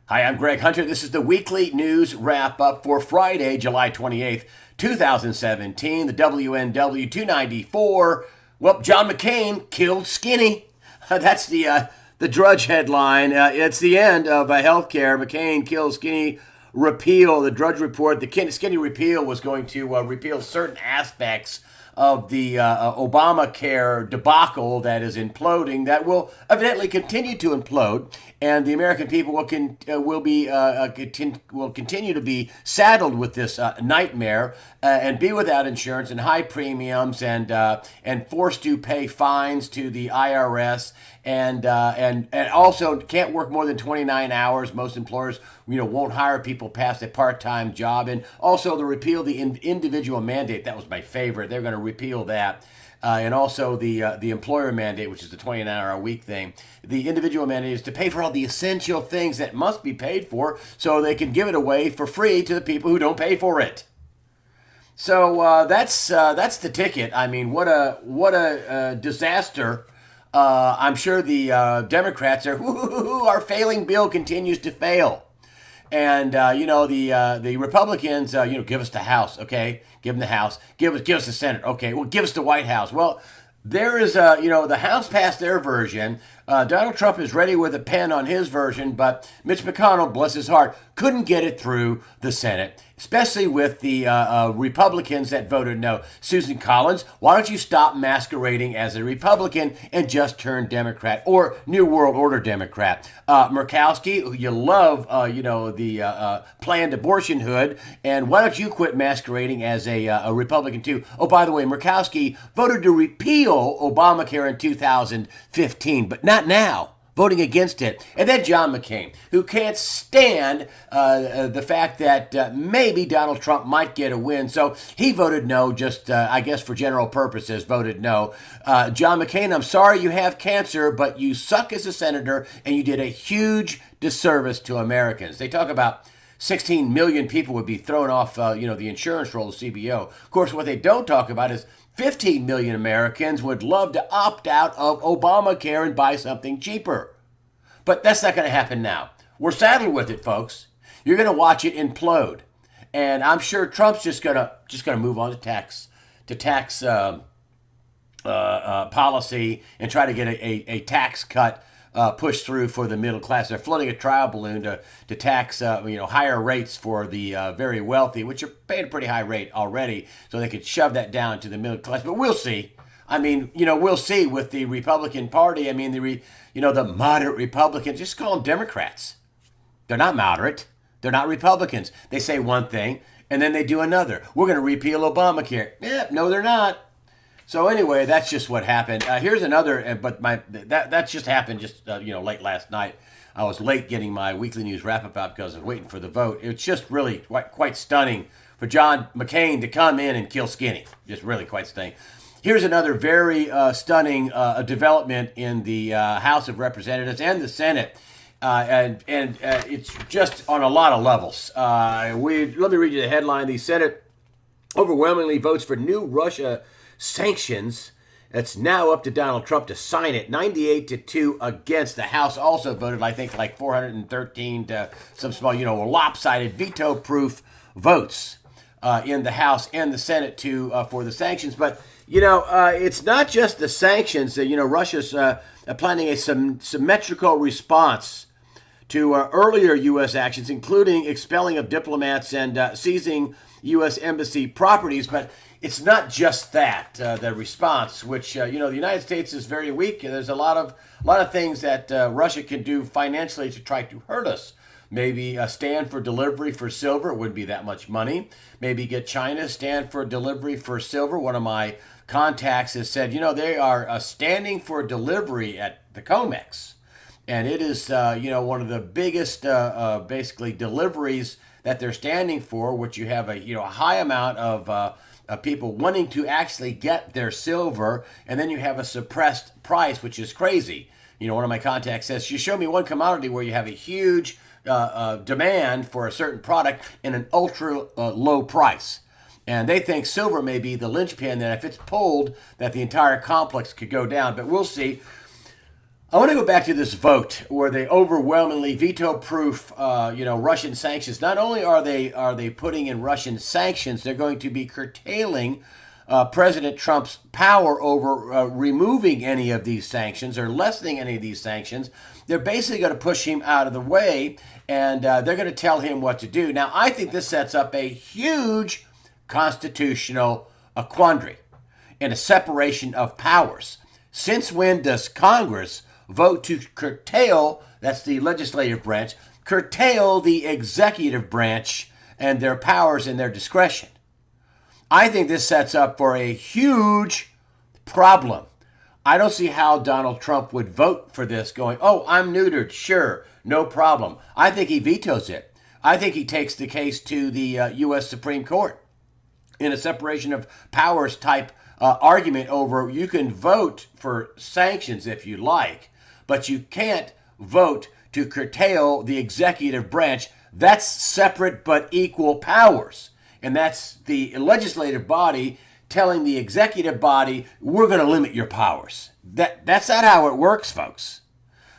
Hi, I'm Greg Hunter. This is the weekly news wrap up for Friday, July 28th, 2017. The WNW 294. Well, John McCain killed Skinny. That's the Drudge headline. It's the end of healthcare. McCain kills Skinny repeal. The Drudge report, the Skinny repeal was going to repeal certain aspects of the Obamacare debacle that is imploding, that will evidently continue to implode, and the American people will continue to be saddled with this nightmare and be without insurance and high premiums and forced to pay fines to the IRS and also can't work more than 29 hours. Most employers, won't hire people past a part-time job, and also the repeal the individual mandate. That was my favorite. They're going to repeal that. And also the employer mandate, which is the 29-hour-a-week thing. The individual mandate is to pay for all the essential things that must be paid for, so they can give it away for free to the people who don't pay for it. So that's the ticket. I mean, what a disaster. I'm sure the Democrats are, our failing bill continues to fail. And the Republicans, give us the House, okay? Give them the House. Give us the Senate, okay? Well, give us the White House. Well, there is the House passed their version. Donald Trump is ready with a pen on his version, but Mitch McConnell, bless his heart, couldn't get it through the Senate, especially with the Republicans that voted no. Susan Collins, why don't you stop masquerading as a Republican and just turn Democrat or New World Order Democrat? Murkowski, who you love, the planned abortion hood, and why don't you quit masquerading as a Republican too? Oh, by the way, Murkowski voted to repeal Obamacare in 2015, but not now, voting against it. And then John McCain, who can't stand the fact that maybe Donald Trump might get a win. So he voted no, just, I guess for general purposes, voted no. John McCain, I'm sorry you have cancer, but you suck as a senator, and you did a huge disservice to Americans. They talk about 16 million people would be thrown off, the insurance roll of CBO. Of course, what they don't talk about is 15 million Americans would love to opt out of Obamacare and buy something cheaper. But that's not going to happen now. We're saddled with it, folks. You're going to watch it implode. And I'm sure Trump's just going to move on to tax policy and try to get a tax cut pushed through for the middle class. They're floating a trial balloon to tax higher rates for the very wealthy, which are paying a pretty high rate already, so they could shove that down to the middle class. But we'll see. I mean, we'll see with the Republican Party. I mean, the moderate Republicans, just call them Democrats. They're not moderate. They're not Republicans. They say one thing and then they do another. We're going to repeal Obamacare. No, they're not. So anyway, that's just what happened. Here's another, but that just happened late last night. I was late getting my weekly news wrap-up out because I was waiting for the vote. It's just really quite stunning for John McCain to come in and kill Skinny. Just really quite stunning. Here's another very stunning development in the House of Representatives and the Senate. And it's just on a lot of levels. Let me read you the headline. The Senate overwhelmingly votes for new Russia sanctions. It's now up to Donald Trump to sign it. 98-2 against. The House also voted, I think, like 413 to some small, lopsided veto-proof votes in the House and the Senate for the sanctions. But, it's not just the sanctions. Russia's planning a symmetrical response to earlier U.S. actions, including expelling of diplomats and seizing U.S. embassy properties. But it's not just that, the response, which, the United States is very weak. There's a lot of things that Russia can do financially to try to hurt us. Maybe stand for delivery for silver. It wouldn't be that much money. Maybe get China to stand for delivery for silver. One of my contacts has said, they are standing for delivery at the COMEX. And it is, one of the biggest, basically, deliveries that they're standing for, which you have a high amount of people wanting to actually get their silver, and then you have a suppressed price, which is crazy. One of my contacts says, you show me one commodity where you have a huge demand for a certain product and an ultra low price. And they think silver may be the linchpin that if it's pulled, that the entire complex could go down. But we'll see. I want to go back to this vote where they overwhelmingly veto-proof, Russian sanctions. Not only are they putting in Russian sanctions, they're going to be curtailing President Trump's power over removing any of these sanctions or lessening any of these sanctions. They're basically going to push him out of the way, and they're going to tell him what to do. Now, I think this sets up a huge constitutional quandary and a separation of powers. Since when does Congress vote to curtail, that's the legislative branch, curtail the executive branch and their powers and their discretion? I think this sets up for a huge problem. I don't see how Donald Trump would vote for this going, oh, I'm neutered, sure, no problem. I think he vetoes it. I think he takes the case to the U.S. Supreme Court in a separation of powers type argument over you can vote for sanctions if you like, but you can't vote to curtail the executive branch. That's separate but equal powers. And that's the legislative body telling the executive body, we're going to limit your powers. That's not how it works, folks.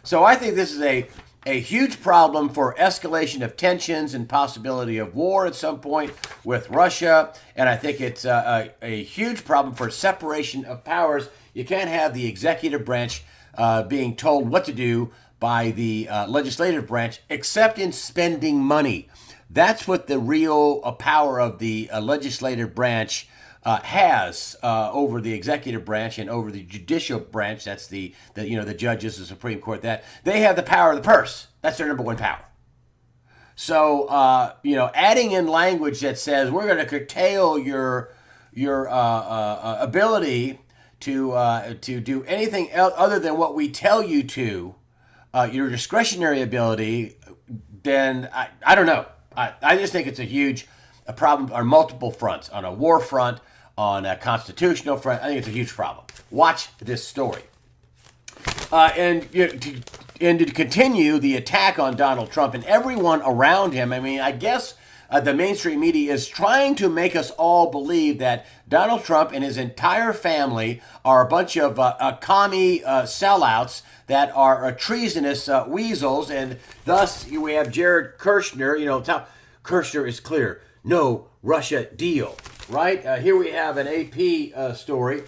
So I think this is a huge problem for escalation of tensions and possibility of war at some point with Russia. And I think it's a huge problem for separation of powers. You can't have the executive branch being told what to do by the legislative branch, except in spending money. That's what the real power of the legislative branch has over the executive branch and over the judicial branch. That's the judges, the Supreme Court. That they have the power of the purse. That's their number one power. So adding in language that says we're going to curtail your ability to do anything else other than what we tell you to, your discretionary ability, then I don't know. I just think it's a problem on multiple fronts, on a war front, on a constitutional front. I think it's a huge problem. Watch this story. And to continue the attack on Donald Trump and everyone around him, I mean, I guess the mainstream media is trying to make us all believe that Donald Trump and his entire family are a bunch of commie sellouts that are treasonous weasels, and thus we have Jared Kushner. Kushner is clear, no Russia deal, right? Here we have an AP story.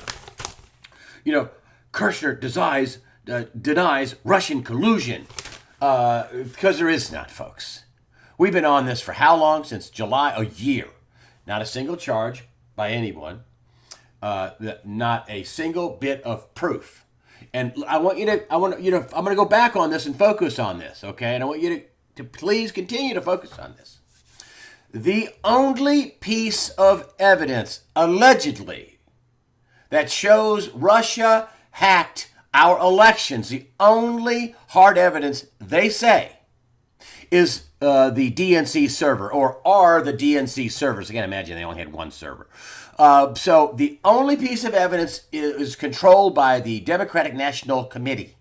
Kushner denies Russian collusion because there is not, folks. We've been on this for how long? Since July, a year. Not a single charge by anyone. Not a single bit of proof. And I'm going to go back on this and focus on this, okay? And I want you to please continue to focus on this. The only piece of evidence, allegedly, that shows Russia hacked our elections, the only hard evidence they say is the DNC server, or are the DNC servers. I can't imagine they only had one server. So the only piece of evidence is controlled by the Democratic National Committee.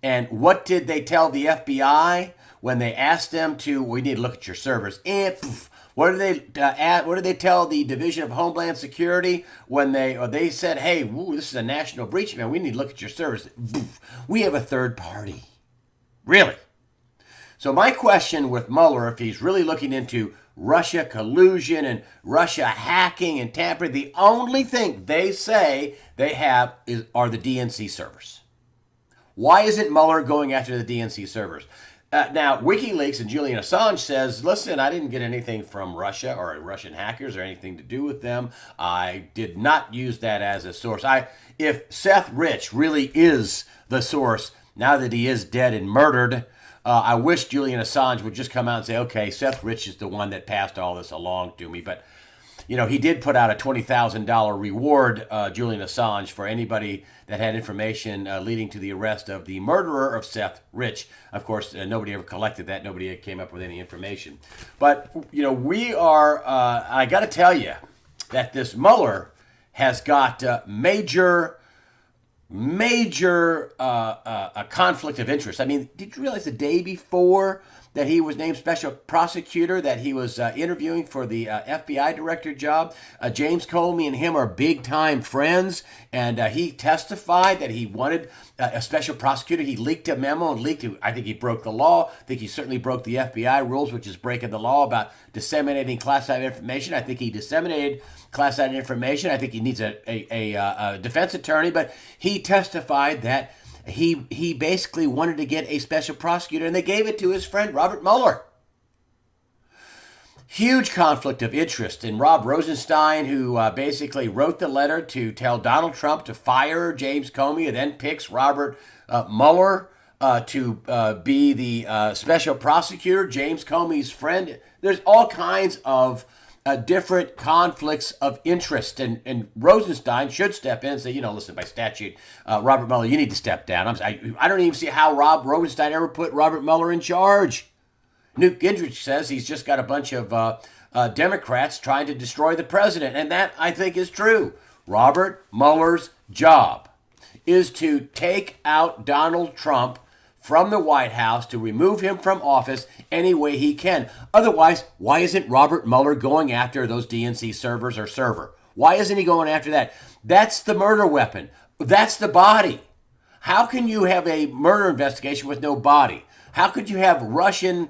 And what did they tell the FBI when they asked them we need to look at your servers? What did they tell the Division of Homeland Security when they said, hey, this is a national breach, man, we need to look at your servers? We have a third party. Really? So my question with Mueller, if he's really looking into Russia collusion and Russia hacking and tampering, the only thing they say they have are the DNC servers. Why isn't Mueller going after the DNC servers? Now, WikiLeaks and Julian Assange says, listen, I didn't get anything from Russia or Russian hackers or anything to do with them. I did not use that as a source. If Seth Rich really is the source, now that he is dead and murdered, I wish Julian Assange would just come out and say, okay, Seth Rich is the one that passed all this along to me. But, he did put out a $20,000 reward, Julian Assange, for anybody that had information leading to the arrest of the murderer of Seth Rich. Of course, nobody ever collected that. Nobody came up with any information. But, we are, I got to tell you that this Mueller has got major conflict of interest. I mean, did you realize the day before that he was named special prosecutor, that he was interviewing for the FBI director job. James Comey and him are big time friends, and he testified that he wanted a special prosecutor. He leaked a memo and I think he broke the law. I think he certainly broke the FBI rules, which is breaking the law about disseminating classified information. I think he disseminated classified information. I think he needs a defense attorney, but he testified that he basically wanted to get a special prosecutor, and they gave it to his friend Robert Mueller. Huge conflict of interest in Rob Rosenstein, who basically wrote the letter to tell Donald Trump to fire James Comey, and then picks Robert Mueller to be the special prosecutor, James Comey's friend. There's all kinds of different conflicts of interest, and Rosenstein should step in and say, listen, by statute, Robert Mueller, you need to step down. I don't even see how Rob Rosenstein ever put Robert Mueller in charge. Newt Gingrich says he's just got a bunch of Democrats trying to destroy the president, and that, I think, is true. Robert Mueller's job is to take out Donald Trump from the White House, to remove him from office any way he can. Otherwise, why isn't Robert Mueller going after those DNC servers or server? Why isn't he going after that? That's the murder weapon. That's the body. How can you have a murder investigation with no body? How could you have Russian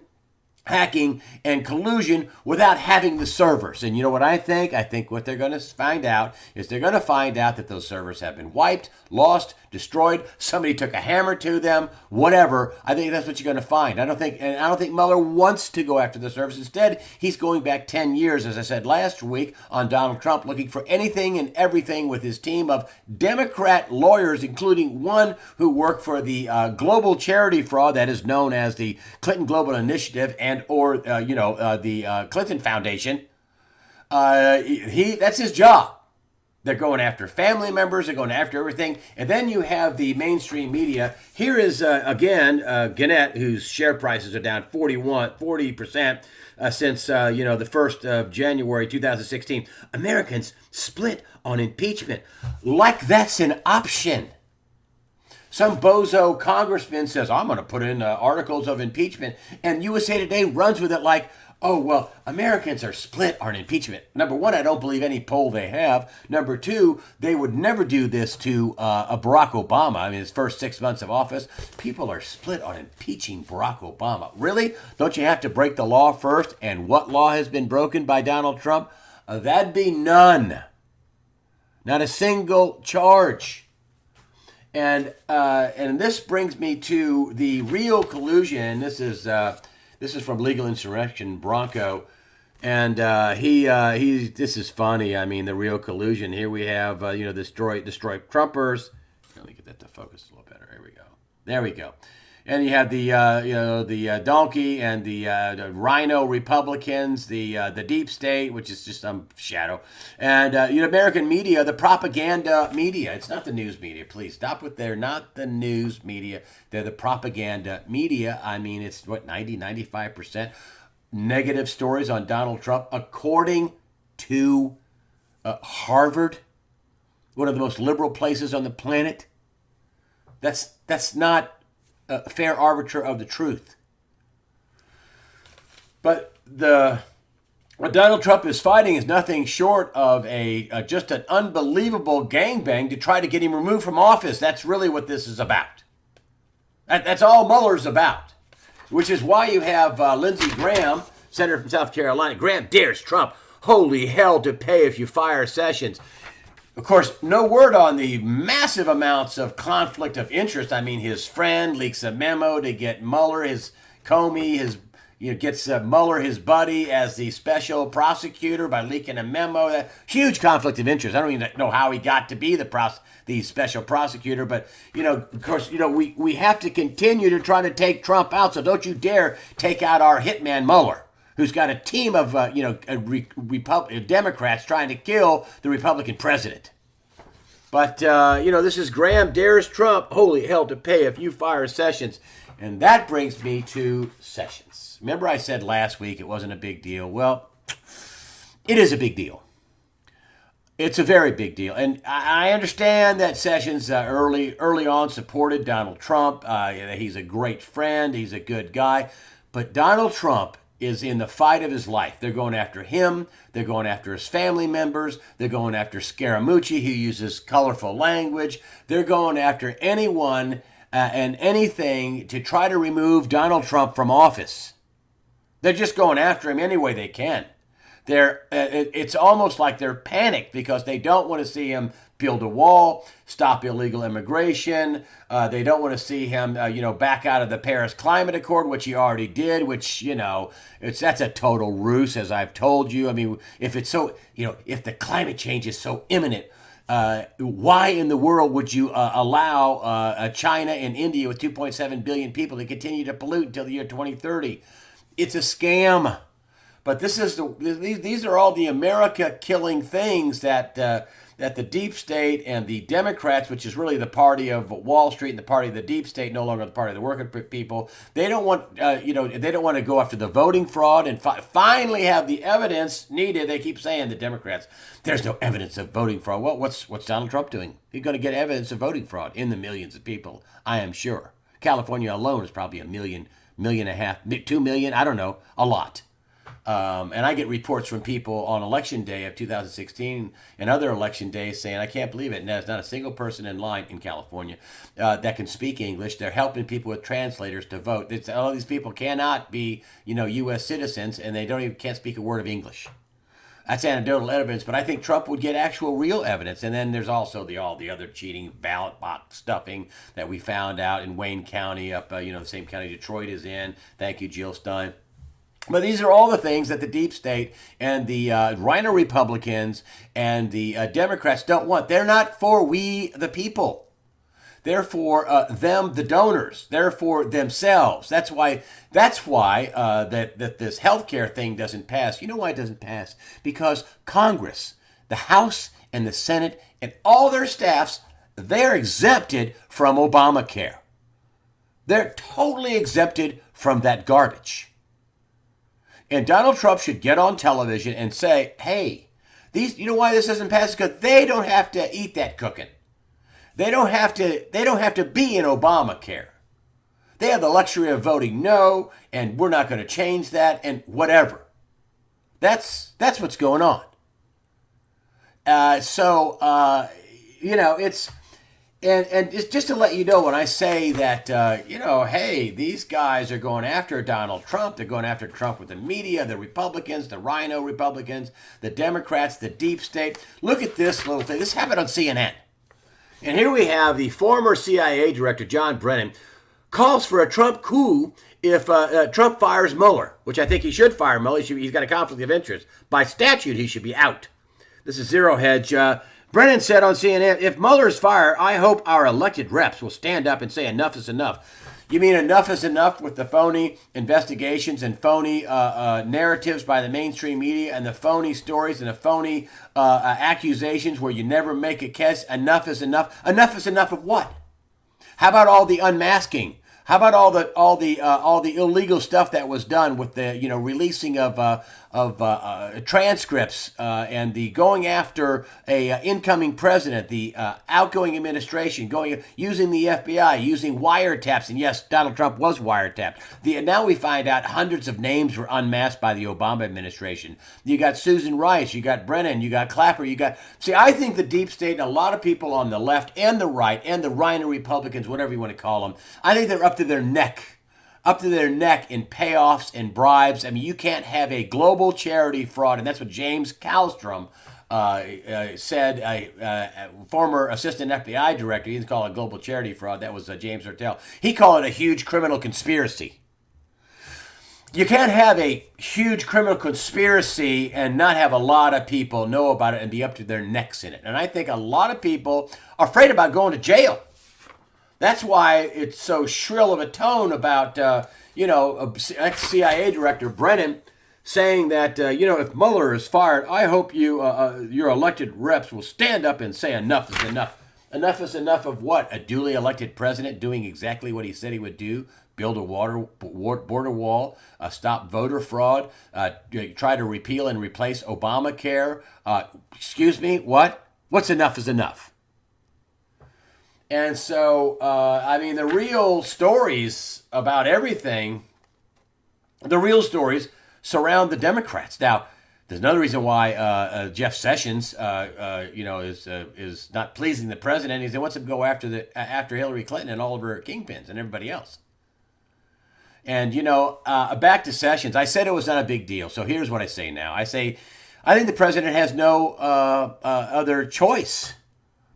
hacking and collusion without having the servers? And you know what I think? I think what they're going to find out is they're going to find out that those servers have been wiped, lost, destroyed. Somebody took a hammer to them, whatever. I think that's what you're going to find. I don't think Mueller wants to go after the servers. Instead, he's going back 10 years, as I said last week, on Donald Trump, looking for anything and everything with his team of Democrat lawyers, including one who worked for the global charity fraud that is known as the Clinton Global Initiative or the Clinton Foundation. That's his job. They're going after family members. They're going after everything. And then you have the mainstream media. Here is, again, Gannett, whose share prices are down 40% since, the 1st of January 2016. Americans split on impeachment. Like that's an option. Some bozo congressman says, I'm going to put in articles of impeachment. And USA Today runs with it like, oh, well, Americans are split on impeachment. Number one, I don't believe any poll they have. Number two, they would never do this to a Barack Obama. I mean, his first 6 months of office. People are split on impeaching Barack Obama. Really? Don't you have to break the law first? And what law has been broken by Donald Trump? That'd be none. Not a single charge. And this brings me to the real collusion. This is from Legal Insurrection Bronco, and this is funny. I mean, the real collusion. Here we have destroy Trumpers. Let me get that to focus a little better. There we go. And you have the donkey and the rhino Republicans, the deep state, which is just some shadow, and American media, the propaganda media. It's not the news media. Please stop with they're not the news media. They're the propaganda media. I mean, it's 95% negative stories on Donald Trump, according to Harvard, one of the most liberal places on the planet. That's not a fair arbiter of the truth. But what Donald Trump is fighting is nothing short of just an unbelievable gangbang to try to get him removed from office. That's really what this is about. That's all Mueller's about, which is why you have Lindsey Graham, senator from South Carolina. Graham dares Trump. Holy hell to pay if you fire Sessions. Of course, no word on the massive amounts of conflict of interest. I mean, his friend leaks a memo to get Mueller, gets Mueller, his buddy, as the special prosecutor by leaking a memo. That huge conflict of interest. I don't even know how he got to be the special prosecutor, but of course, we have to continue to try to take Trump out. So don't you dare take out our hitman Mueller, who's got a team of Democrats trying to kill the Republican president. But this is Graham dares Trump. Holy hell to pay if you fire Sessions. And that brings me to Sessions. Remember I said last week it wasn't a big deal? Well, it is a big deal. It's a very big deal. And I understand that Sessions early on supported Donald Trump. He's a great friend. He's a good guy. But Donald Trump is in the fight of his life. They're going after him. They're going after his family members. They're going after Scaramucci, who uses colorful language. They're going after anyone and anything to try to remove Donald Trump from office. They're just going after him any way they can. It's almost like they're panicked because they don't want to see him build a wall, stop illegal immigration. They don't want to see him, back out of the Paris Climate Accord, which he already did. Which that's a total ruse, as I've told you. I mean, if it's so, if the climate change is so imminent, why in the world would you allow China and India with 2.7 billion people to continue to pollute until the year 2030? It's a scam. But these are all the America-killing things that the deep state and the Democrats, which is really the party of Wall Street and the party of the deep state, no longer the party of the working people, they don't want they don't want to go after the voting fraud and finally have the evidence needed. They keep saying, the Democrats, there's no evidence of voting fraud. Well, what's Donald Trump doing? He's going to get evidence of voting fraud in the millions of people, I am sure. California alone is probably 1 million, 1.5 million, 2 million, I don't know, a lot. And I get reports from people on election day of 2016 and other election days saying, I can't believe it. And there's not a single person in line in California that can speak English. They're helping people with translators to vote. All these people cannot be, U.S. citizens, and they can't speak a word of English. That's anecdotal evidence, but I think Trump would get actual real evidence. And then there's also all the other cheating, ballot box stuffing that we found out in Wayne County, up the same county Detroit is in. Thank you, Jill Stein. But these are all the things that the deep state and the Rhino Republicans and the Democrats don't want. They're not for we, the people. They're for them, the donors. They're for themselves. That's why that this healthcare thing doesn't pass. You know why it doesn't pass? Because Congress, the House and the Senate and all their staffs, they're exempted from Obamacare. They're totally exempted from that garbage. And Donald Trump should get on television and say, hey, you know why this doesn't pass? Because they don't have to eat that cooking. They don't have to be in Obamacare. They have the luxury of voting no, and we're not going to change that, and whatever. That's what's going on. It's... And just to let you know, when I say that, hey, these guys are going after Donald Trump. They're going after Trump with the media, the Republicans, the Rhino Republicans, the Democrats, the deep state. Look at this little thing. This happened on CNN. And here we have the former CIA director, John Brennan, calls for a Trump coup if Trump fires Mueller, which I think he should fire Mueller. He's got a conflict of interest. By statute, he should be out. This is Zero Hedge. Brennan said on CNN, if Mueller is fired, I hope our elected reps will stand up and say enough is enough. You mean enough is enough with the phony investigations and phony narratives by the mainstream media and the phony stories and the phony accusations where you never make a case? Enough is enough. Enough is enough of what? How about all the unmasking? How about all the illegal stuff that was done with the releasing of transcripts and the going after a incoming president, the outgoing administration, using the FBI, using wiretaps, and yes, Donald Trump was wiretapped. Now we find out hundreds of names were unmasked by the Obama administration. You got Susan Rice, you got Brennan, you got Clapper, I think the deep state and a lot of people on the left and the right and the Rhino Republicans, whatever you want to call them, I think they're up to their neck in payoffs and bribes. I mean, you can't have a global charity fraud, and that's what James Kallstrom said, former assistant FBI director. He didn't call it global charity fraud. That was James Hertel. He called it a huge criminal conspiracy. You can't have a huge criminal conspiracy and not have a lot of people know about it and be up to their necks in it. And I think a lot of people are afraid about going to jail. That's why it's so shrill of a tone about, ex-CIA director Brennan saying that, if Mueller is fired, I hope your elected reps will stand up and say enough is enough. Enough is enough of what? A duly elected president doing exactly what he said he would do? Build a border wall, stop voter fraud, try to repeal and replace Obamacare. Excuse me, what? What's enough is enough? And so, the real stories about everything The real stories surround the Democrats. Now, there's another reason why Jeff Sessions, is not pleasing the president. He wants to go after Hillary Clinton and all of her kingpins and everybody else. And back to Sessions. I said it was not a big deal. So here's what I say now. I think the president has no other choice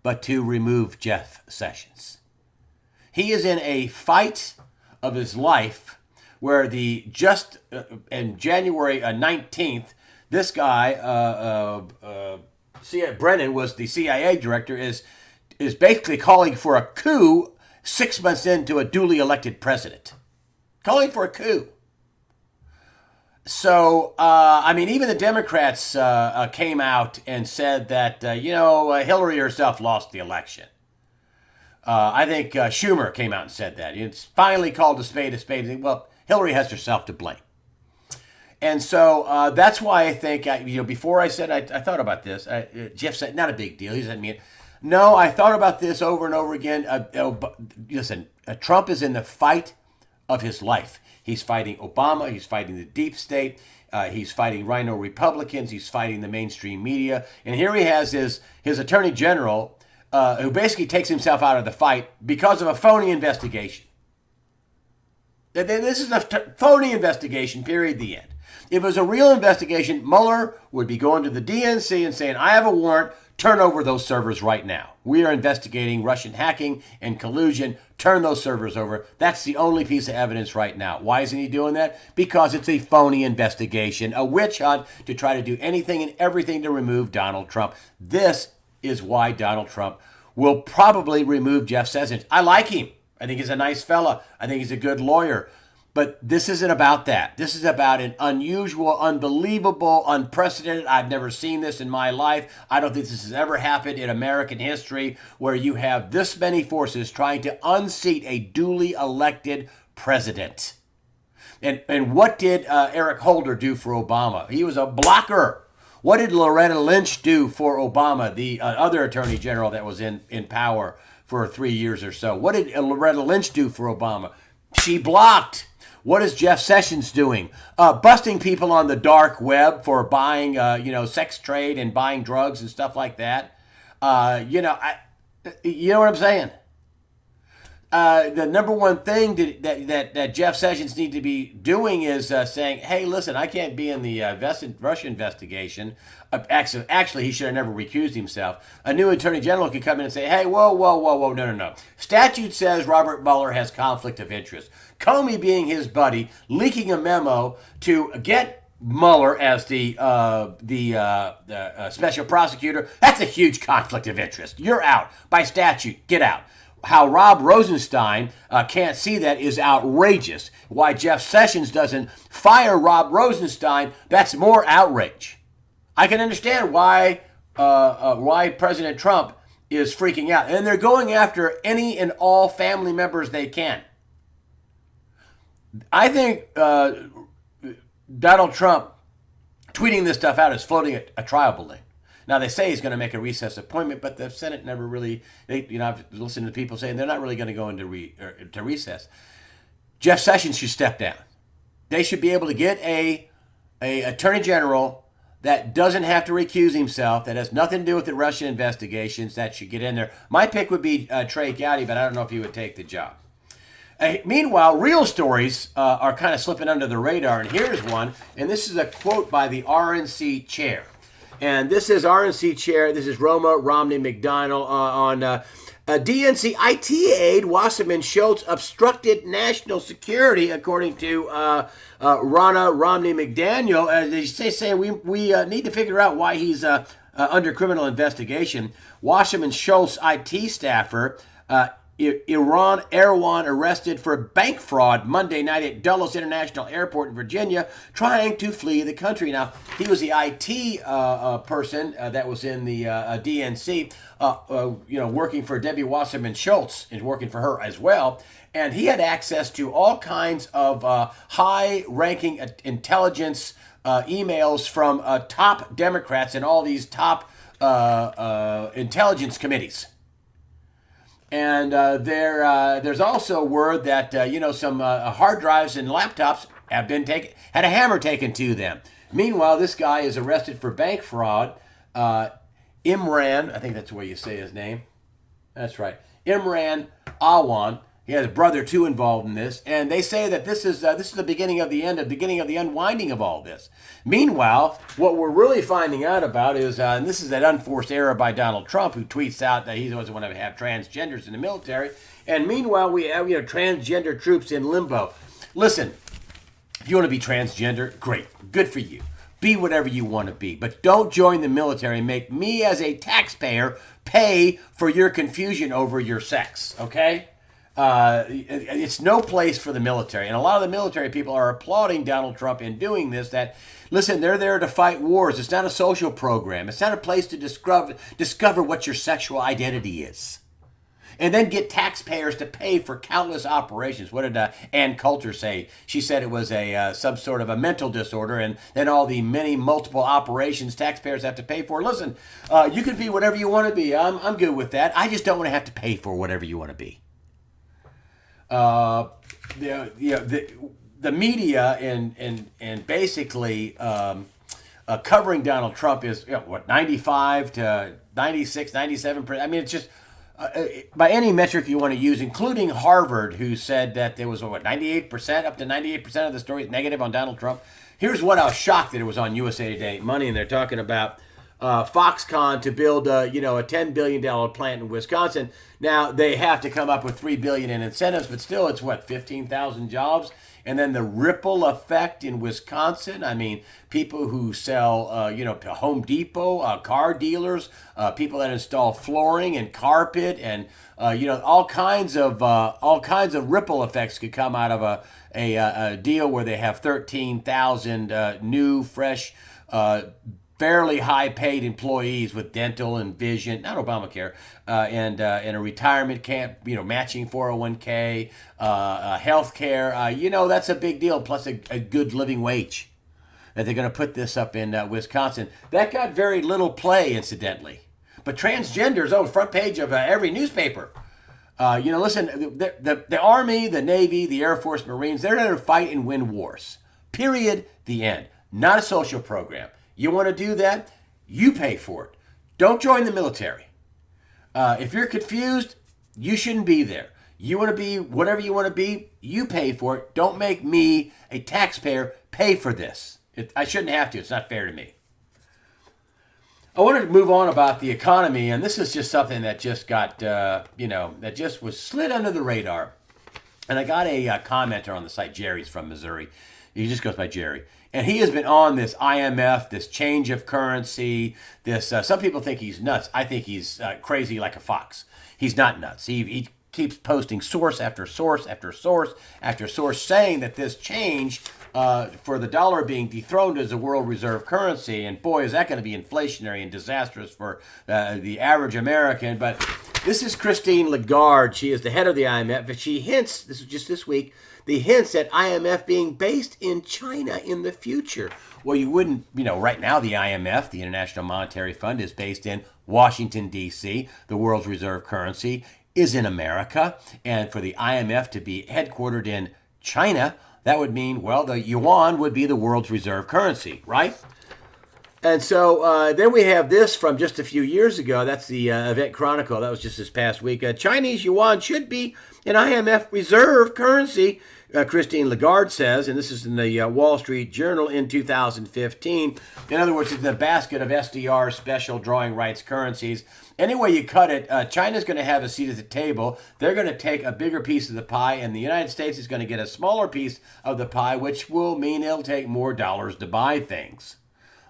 but to remove Jeff Sessions. He is in a fight of his life where in January 19th, this guy, Brennan was the CIA director, is basically calling for a coup 6 months into a duly elected president. Calling for a coup. So, even the Democrats came out and said that, Hillary herself lost the election. I think Schumer came out and said that. It's finally called a spade a spade. Well, Hillary has herself to blame. And so that's why I think, before I said, I thought about this. Jeff said, not a big deal. He said, no, I thought about this over and over again. Listen, Trump is in the fight of his life. He's fighting Obama. He's fighting the deep state. He's fighting Rhino Republicans. He's fighting the mainstream media. And here he has his attorney general, who basically takes himself out of the fight because of a phony investigation. This is a phony investigation, period, the end. If it was a real investigation, Mueller would be going to the DNC and saying, I have a warrant, turn over those servers right now. We are investigating Russian hacking and collusion. Turn those servers over. That's the only piece of evidence right now. Why isn't he doing that? Because it's a phony investigation, a witch hunt to try to do anything and everything to remove Donald Trump. This is why Donald Trump will probably remove Jeff Sessions. I like him. I think he's a nice fella. I think he's a good lawyer. But this isn't about that. This is about an unusual, unbelievable, unprecedented. I've never seen this in my life. I don't think this has ever happened in American history where you have this many forces trying to unseat a duly elected president. And what did Eric Holder do for Obama? He was a blocker. What did Loretta Lynch do for Obama, the other attorney general that was in power for 3 years or so? What did Loretta Lynch do for Obama? She blocked. What is Jeff Sessions doing? Busting people on the dark web for buying, sex trade and buying drugs and stuff like that. You know what I'm saying? The number one thing that Jeff Sessions needs to be doing is saying, hey, listen, I can't be in the Russia investigation. Actually, he should have never recused himself. A new attorney general could come in and say, hey, whoa, no. Statute says Robert Mueller has conflict of interest. Comey being his buddy, leaking a memo to get Mueller as the special prosecutor, that's a huge conflict of interest. You're out. By statute, get out. How Rob Rosenstein can't see that is outrageous. Why Jeff Sessions doesn't fire Rob Rosenstein, that's more outrage. I can understand why President Trump is freaking out. And they're going after any and all family members they can. I think Donald Trump tweeting this stuff out is floating a trial balloon. Now, they say he's going to make a recess appointment, but the Senate never really, I've listened to people saying they're not really going to go into recess. Jeff Sessions should step down. They should be able to get a attorney general that doesn't have to recuse himself, that has nothing to do with the Russian investigations, that should get in there. My pick would be Trey Gowdy, but I don't know if he would take the job. Meanwhile, real stories are kind of slipping under the radar, and here's one, and this is a quote by the RNC chair. And this is RNC chair, this is Roma Romney McDonald on DNC IT aide Wasserman Schultz obstructed national security, according to Ronna Romney McDaniel. They say we need to figure out why he's under criminal investigation. Wasserman Schultz IT staffer Iran Erwan arrested for bank fraud Monday night at Dulles International Airport in Virginia, trying to flee the country. Now, he was the IT person that was in the DNC, working for Debbie Wasserman Schultz, and working for her as well. And he had access to all kinds of high-ranking intelligence emails from top Democrats and all these top intelligence committees. And there's also word that some hard drives and laptops have been had a hammer taken to them. Meanwhile, this guy is arrested for bank fraud. Imran, I think that's the way you say his name. That's right. Imran Awan. He has a brother too involved in this, and they say that this is the beginning of the end, beginning of the unwinding of all this. Meanwhile, what we're really finding out about is, and this is that unforced error by Donald Trump, who tweets out that he doesn't want to have transgenders in the military, and meanwhile we have transgender troops in limbo. Listen, if you want to be transgender, great, good for you. Be whatever you want to be, but don't join the military and make me as a taxpayer pay for your confusion over your sex, okay? It's no place for the military. And a lot of the military people are applauding Donald Trump in doing this. That, listen, they're there to fight wars. It's not a social program. It's not a place to discover what your sexual identity is. And then get taxpayers to pay for countless operations. What did Ann Coulter say? She said it was some sort of a mental disorder, and then all the many multiple operations taxpayers have to pay for. Listen, you can be whatever you want to be. I'm good with that. I just don't want to have to pay for whatever you want to be. The media and basically covering Donald Trump is 95 to 96, 97%. I mean, it's just by any metric you want to use, including Harvard, who said that there was 98%, up to 98% of the stories negative on Donald Trump. Here's what I was shocked that it was on USA Today Money, and they're talking about Foxconn to build a $10 billion plant in Wisconsin. Now they have to come up with $3 billion in incentives, but still it's 15,000 jobs. And then the ripple effect in Wisconsin. I mean, people who sell, to Home Depot, car dealers, people that install flooring and carpet, and all kinds of ripple effects could come out of a deal where they have 13,000 new, fresh, fairly high-paid employees with dental and vision, not Obamacare, and a retirement camp, matching 401k, health care. That's a big deal, plus a good living wage that they're going to put this up in Wisconsin. That got very little play, incidentally. But transgenders, front page of every newspaper. Listen, the Army, the Navy, the Air Force, Marines, they're there to fight and win wars. Period. The end. Not a social program. You want to do that? You pay for it. Don't join the military. If you're confused, you shouldn't be there. You want to be whatever you want to be, you pay for it. Don't make me, a taxpayer, pay for this. I shouldn't have to. It's not fair to me. I wanted to move on about the economy, and this is just something that just got, that just was slid under the radar. And I got a commenter on the site. Jerry's from Missouri. He just goes by Jerry. And he has been on this IMF, this change of currency, this, some people think he's nuts. I think he's crazy like a fox. He's not nuts. He keeps posting source after source after source after source saying that this change for the dollar being dethroned as a world reserve currency, and boy, is that going to be inflationary and disastrous for the average American. But this is Christine Lagarde. She is the head of the IMF, but she hints, this is just this week, the hints at IMF being based in China in the future. Well, you wouldn't, right now the IMF, the International Monetary Fund, is based in Washington, D.C. The world's reserve currency is in America. And for the IMF to be headquartered in China, that would mean, the yuan would be the world's reserve currency, right? And so then we have this from just a few years ago. That's the Event Chronicle. That was just this past week. Chinese yuan should be an IMF reserve currency, Christine Lagarde says, and this is in the Wall Street Journal in 2015. In other words, it's the basket of SDR special drawing rights currencies. Any way you cut it, China's going to have a seat at the table. They're going to take a bigger piece of the pie, and the United States is going to get a smaller piece of the pie, which will mean it'll take more dollars to buy things.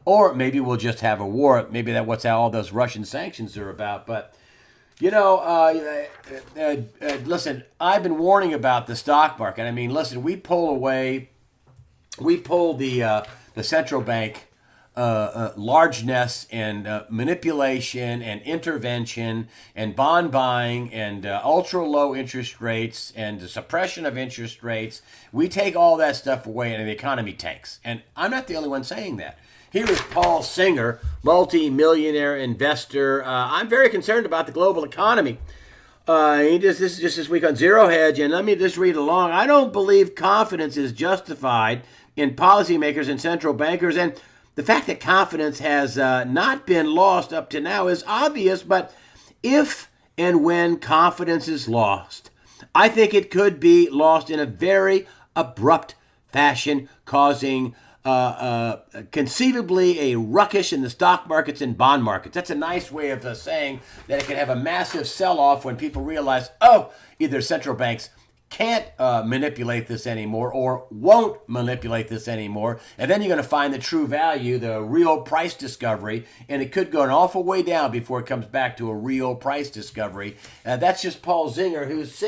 Or maybe we'll just have a war. Maybe that's what all those Russian sanctions are about. But, listen, I've been warning about the stock market. I mean, listen, we pull the central bank largeness and manipulation and intervention and bond buying and ultra low interest rates and the suppression of interest rates. We take all that stuff away and the economy tanks. And I'm not the only one saying that. Here is Paul Singer, multi-millionaire investor. I'm very concerned about the global economy. This is just this week on Zero Hedge, and let me just read along. I don't believe confidence is justified in policymakers and central bankers, and the fact that confidence has not been lost up to now is obvious, but if and when confidence is lost, I think it could be lost in a very abrupt fashion, causing conceivably a ruckus in the stock markets and bond markets. That's a nice way of saying that it can have a massive sell-off when people realize, oh, either central banks can't manipulate this anymore or won't manipulate this anymore. And then you're going to find the true value, the real price discovery, and it could go an awful way down before it comes back to a real price discovery. That's just Paul Singer, who's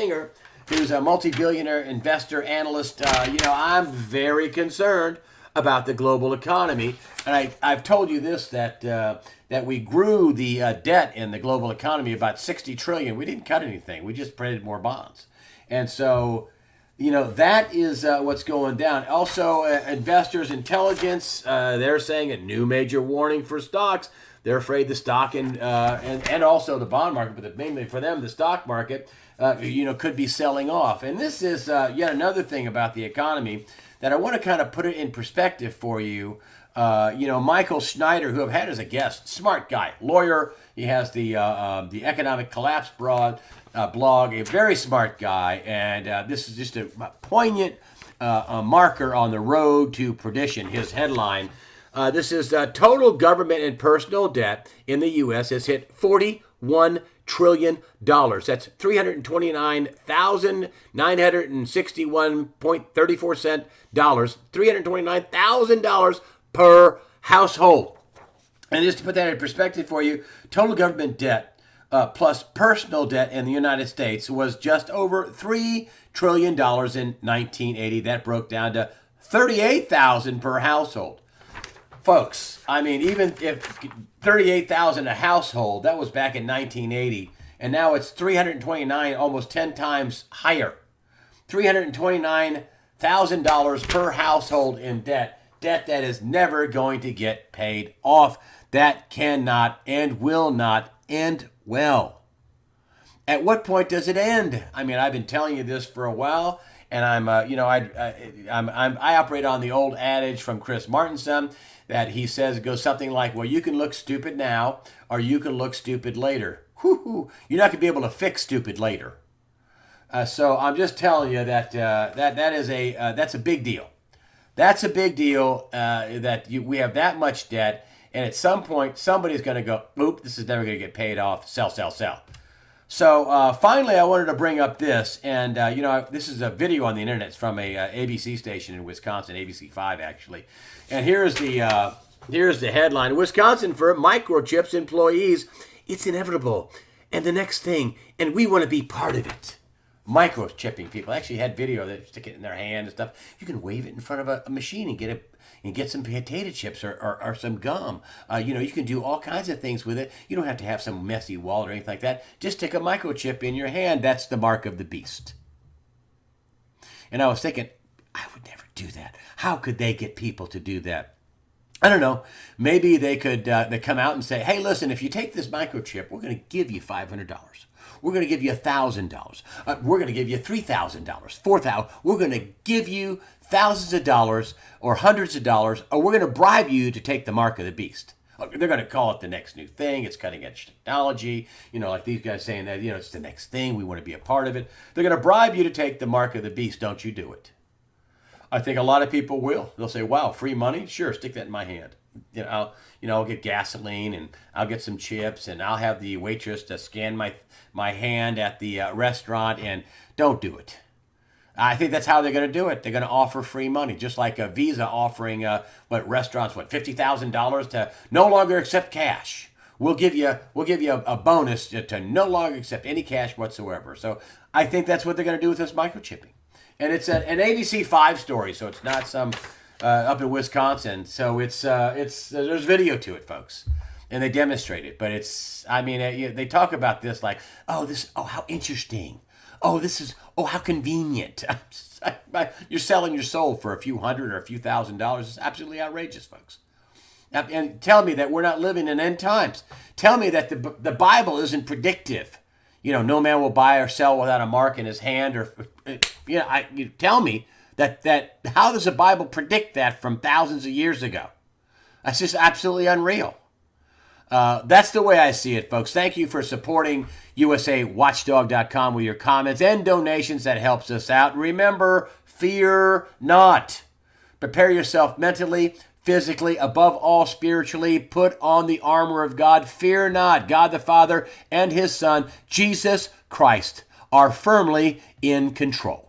a multi-billionaire investor, analyst. I'm very concerned about the global economy. And I've told you this, that we grew the debt in the global economy about $60 trillion. We didn't cut anything. We just printed more bonds. And so, that is what's going down. Also, investors' intelligence, they're saying a new major warning for stocks. They're afraid the stock and also the bond market, but mainly for them, the stock market, could be selling off. And this is yet another thing about the economy that I want to kind of put it in perspective for you. Michael Schneider, who I've had as a guest, smart guy, lawyer. He has the Economic Collapse blog, a very smart guy, and this is just a poignant marker on the road to perdition. His headline, this is total government and personal debt in the U.S. has hit $41 trillion. That's $329,961.34 $329,000 per household. And just to put that in perspective for you, total government debt plus personal debt in the United States was just over $3 trillion in 1980. That broke down to $38,000 per household. Folks, I mean, even if $38,000 a household, that was back in 1980, and now it's $329, almost 10 times higher. $329,000 per household in debt that is never going to get paid off. That cannot and will not end well. At what point does it end? I mean, I've been telling you this for a while, and I operate on the old adage from Chris Martenson that he says, it goes something like, well, you can look stupid now, or you can look stupid later. You're not going to be able to fix stupid later. So I'm just telling you that that's a big deal. That's a big deal we have that much debt, and at some point somebody's going to go, oop, this is never going to get paid off. Sell. So finally, I wanted to bring up this, and this is a video on the internet. It's from a ABC station in Wisconsin, ABC 5 actually, and here's the headline: Wisconsin for microchips employees. It's inevitable, and the next thing, and we want to be part of it. Microchipping people. I actually had video that stick it in their hand and stuff. You can wave it in front of a machine and get some potato chips or some gum. You can do all kinds of things with it. You don't have to have some messy wallet or anything like that. Just stick a microchip in your hand. That's the mark of the beast. And I was thinking, I would never do that. How could they get people to do that? I don't know. Maybe they could they come out and say, hey, listen, if you take this microchip, we're going to give you $500. We're going to give you $1,000. We're going to give you $3,000, $4,000. We're going to give you thousands of dollars or hundreds of dollars, or we're going to bribe you to take the mark of the beast. They're going to call it the next new thing. It's cutting edge technology. Like these guys saying that, it's the next thing. We want to be a part of it. They're going to bribe you to take the mark of the beast. Don't you do it. I think a lot of people will. They'll say, wow, free money? Sure, stick that in my hand. I'll get gasoline and I'll get some chips and I'll have the waitress to scan my hand at the restaurant, and don't do it. I think that's how they're going to do it. They're going to offer free money, just like a Visa offering restaurants $50,000 to no longer accept cash. We'll give you a bonus to no longer accept any cash whatsoever. So I think that's what they're going to do with this microchipping, and it's an ABC 5 story, so it's not some up in Wisconsin. So it's there's video to it, folks. And they demonstrate it, but they talk about this like, how interesting. How convenient. You're selling your soul for a few hundred or a few $1,000s. It's absolutely outrageous, folks. And tell me that we're not living in end times. Tell me that the Bible isn't predictive. no man will buy or sell without a mark in his hand, or you tell me that how does the Bible predict that from thousands of years ago? That's just absolutely unreal. That's the way I see it, folks. Thank you for supporting USAWatchdog.com with your comments and donations. That helps us out. Remember, fear not. Prepare yourself mentally, physically, above all spiritually. Put on the armor of God. Fear not. God the Father and his Son, Jesus Christ, are firmly in control.